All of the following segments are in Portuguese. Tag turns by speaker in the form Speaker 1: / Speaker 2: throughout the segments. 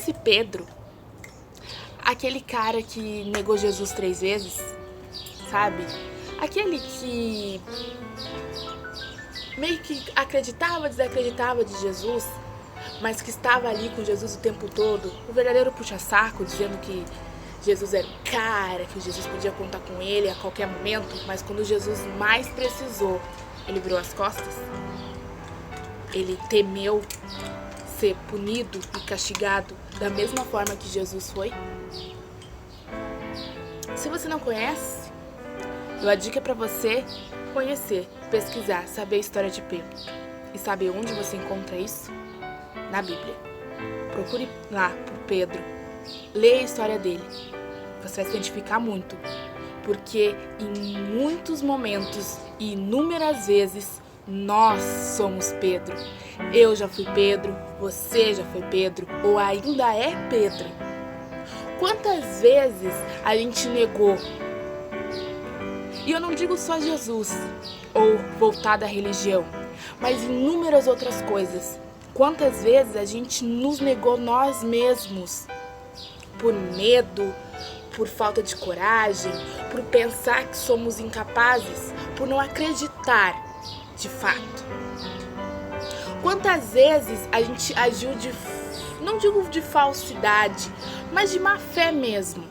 Speaker 1: conhece Pedro? Aquele cara que negou Jesus 3 vezes, sabe? Aquele que meio que acreditava, desacreditava de Jesus, mas que estava ali com Jesus o tempo todo. O verdadeiro puxa-saco, dizendo que Jesus era o cara, que Jesus podia contar com ele a qualquer momento, mas quando Jesus mais precisou, ele virou as costas. Ele temeu ser punido e castigado da mesma forma que Jesus foi. Se você não conhece, a dica é para você conhecer, pesquisar, saber a história de Pedro. E saber onde você encontra isso? Na Bíblia. Procure lá por Pedro. Leia a história dele. Você vai se identificar muito. Porque em muitos momentos e inúmeras vezes nós somos Pedro. Eu já fui Pedro, você já foi Pedro, ou ainda é Pedro. Quantas vezes a gente negou? E eu não digo só Jesus, ou voltado à religião, mas inúmeras outras coisas. Quantas vezes a gente nos negou nós mesmos? Por medo, por falta de coragem, por pensar que somos incapazes, por não acreditar de fato. Quantas vezes a gente agiu não digo de falsidade, mas de má fé mesmo.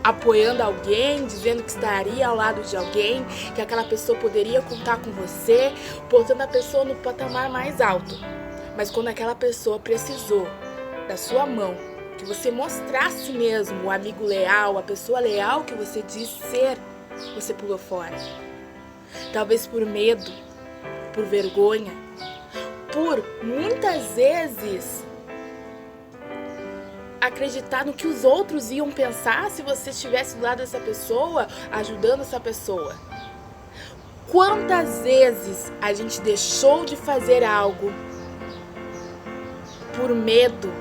Speaker 1: Apoiando alguém, dizendo que estaria ao lado de alguém, que aquela pessoa poderia contar com você, botando a pessoa no patamar mais alto. Mas quando aquela pessoa precisou da sua mão, que você mostrasse mesmo o amigo leal, a pessoa leal que você diz ser, você pulou fora. Talvez por medo, por vergonha, por muitas vezes acreditar no que os outros iam pensar se você estivesse do lado dessa pessoa, ajudando essa pessoa. Quantas vezes a gente deixou de fazer algo por medo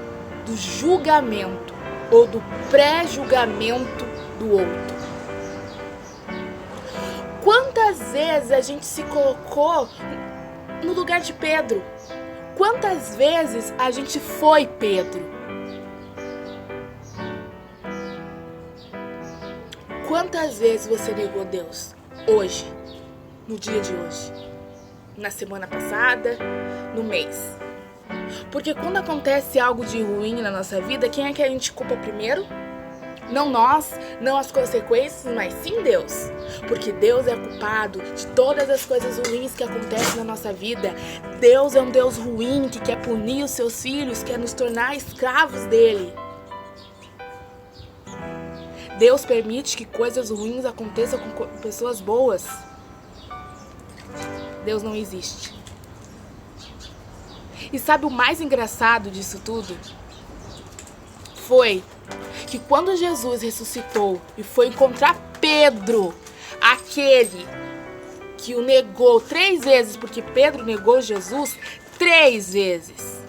Speaker 1: do julgamento ou do pré-julgamento do outro? Quantas vezes a gente se colocou no lugar de Pedro? Quantas vezes a gente foi Pedro? Quantas vezes você negou Deus? Hoje, no dia de hoje, na semana passada, no mês. Porque quando acontece algo de ruim na nossa vida, quem é que a gente culpa primeiro? Não nós, não as consequências, mas sim Deus. Porque Deus é culpado de todas as coisas ruins que acontecem na nossa vida. Deus é um Deus ruim que quer punir os seus filhos, quer nos tornar escravos dele. Deus permite que coisas ruins aconteçam com pessoas boas. Deus não existe. E sabe o mais engraçado disso tudo? Foi que quando Jesus ressuscitou e foi encontrar Pedro, aquele que o negou 3 vezes, porque Pedro negou Jesus 3 vezes.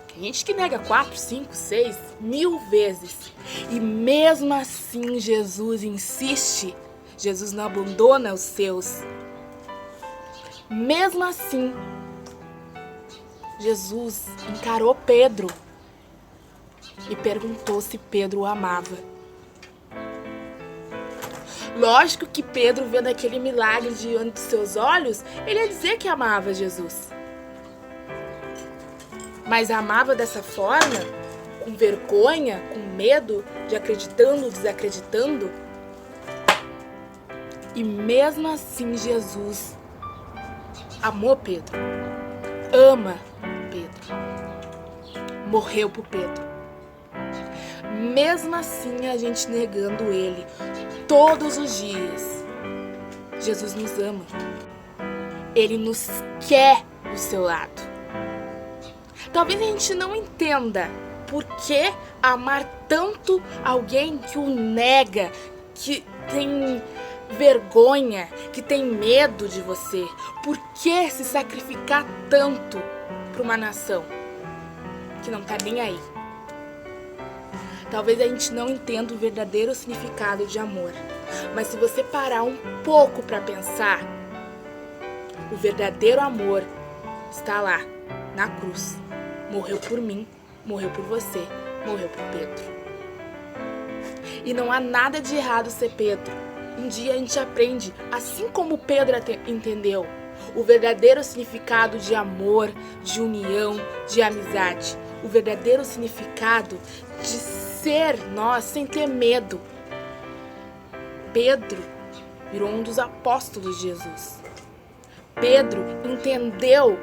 Speaker 1: Tem gente que nega 4, 5, 6, 1000 vezes. E mesmo assim Jesus insiste. Jesus não abandona os seus. Mesmo assim, Jesus encarou Pedro e perguntou se Pedro o amava. Lógico que Pedro, vendo aquele milagre diante dos seus olhos, ele ia dizer que amava Jesus. Mas amava dessa forma, com vergonha, com medo, de acreditando, desacreditando. E mesmo assim Jesus amou Pedro, ama Pedro, morreu por Pedro. Mesmo assim a gente negando ele todos os dias, Jesus nos ama. Ele nos quer do seu lado. Talvez a gente não entenda por que amar tanto alguém que o nega, que tem vergonha, que tem medo de você. Por que se sacrificar tanto para uma nação que não tá nem aí? Talvez a gente não entenda o verdadeiro significado de amor. Mas se você parar um pouco para pensar, o verdadeiro amor está lá, na cruz. Morreu por mim, morreu por você, morreu por Pedro. E não há nada de errado ser Pedro. Um dia a gente aprende, assim como Pedro entendeu, o verdadeiro significado de amor, de união, de amizade. O verdadeiro significado de ser nós sem ter medo. Pedro virou um dos apóstolos de Jesus. Pedro entendeu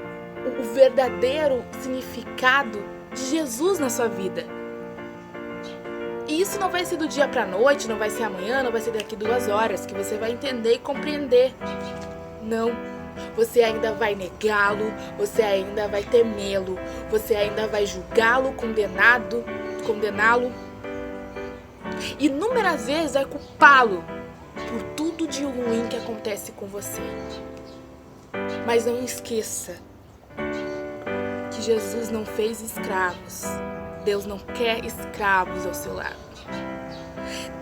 Speaker 1: o verdadeiro significado de Jesus na sua vida. E isso não vai ser do dia para a noite, não vai ser amanhã, não vai ser daqui 2 horas que você vai entender e compreender. Não. Você ainda vai negá-lo, você ainda vai temê-lo, você ainda vai julgá-lo, condená-lo. E inúmeras vezes vai culpá-lo por tudo de ruim que acontece com você. Mas não esqueça que Jesus não fez escravos. Deus não quer escravos ao seu lado.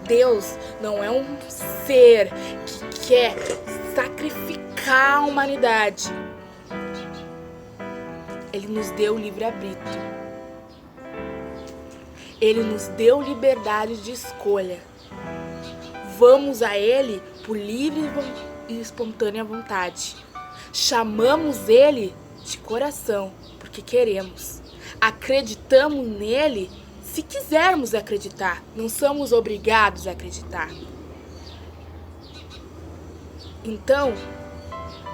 Speaker 1: Deus não é um ser que quer sacrificar a humanidade. Ele nos deu livre-arbítrio. Ele nos deu liberdade de escolha. Vamos a Ele por livre e espontânea vontade. Chamamos Ele de coração, porque queremos. Acreditamos nele se quisermos acreditar. Não somos obrigados a acreditar. Então,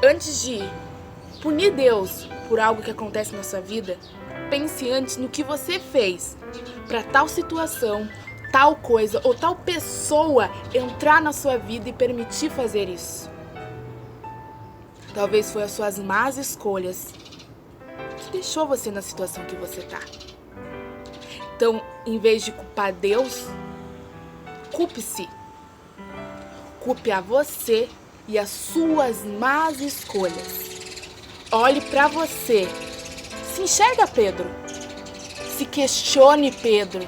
Speaker 1: antes de punir Deus por algo que acontece na sua vida, pense antes no que você fez para tal situação, tal coisa ou tal pessoa entrar na sua vida e permitir fazer isso. Talvez foi as suas más escolhas que deixou você na situação que você tá. Então, em vez de culpar Deus, culpe-se. Culpe a você e as suas más escolhas. Olhe para você. Se enxerga, Pedro. Se questione, Pedro.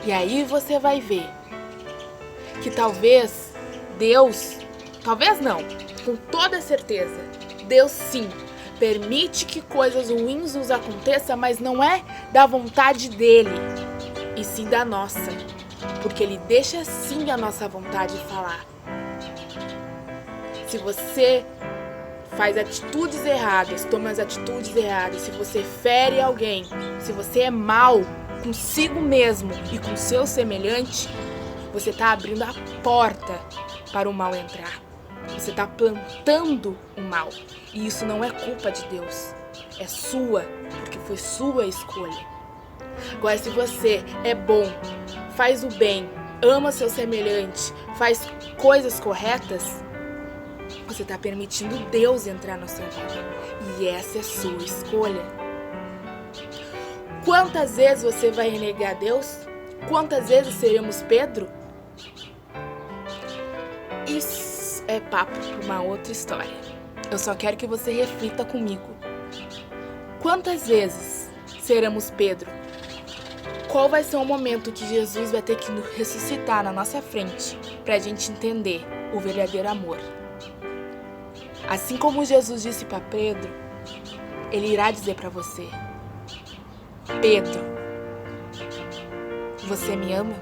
Speaker 1: E aí você vai ver que talvez Deus, talvez não, com toda certeza, Deus sim permite que coisas ruins nos aconteçam, mas não é da vontade dele, e sim da nossa. Porque ele deixa sim a nossa vontade falar. Se você faz atitudes erradas, toma as atitudes erradas, se você fere alguém, se você é mau consigo mesmo e com seu semelhante, você está abrindo a porta para o mal entrar. Você está plantando o mal. E isso não é culpa de Deus. É sua, porque foi sua escolha. Agora, se você é bom, faz o bem, ama seu semelhante, faz coisas corretas, você está permitindo Deus entrar na sua vida. E essa é sua escolha. Quantas vezes você vai renegar Deus? Quantas vezes seremos Pedro? Isso é papo para uma outra história. Eu só quero que você reflita comigo. Quantas vezes seremos Pedro? Qual vai ser o momento que Jesus vai ter que nos ressuscitar na nossa frente para a gente entender o verdadeiro amor? Assim como Jesus disse para Pedro, ele irá dizer para você: Pedro, você me ama?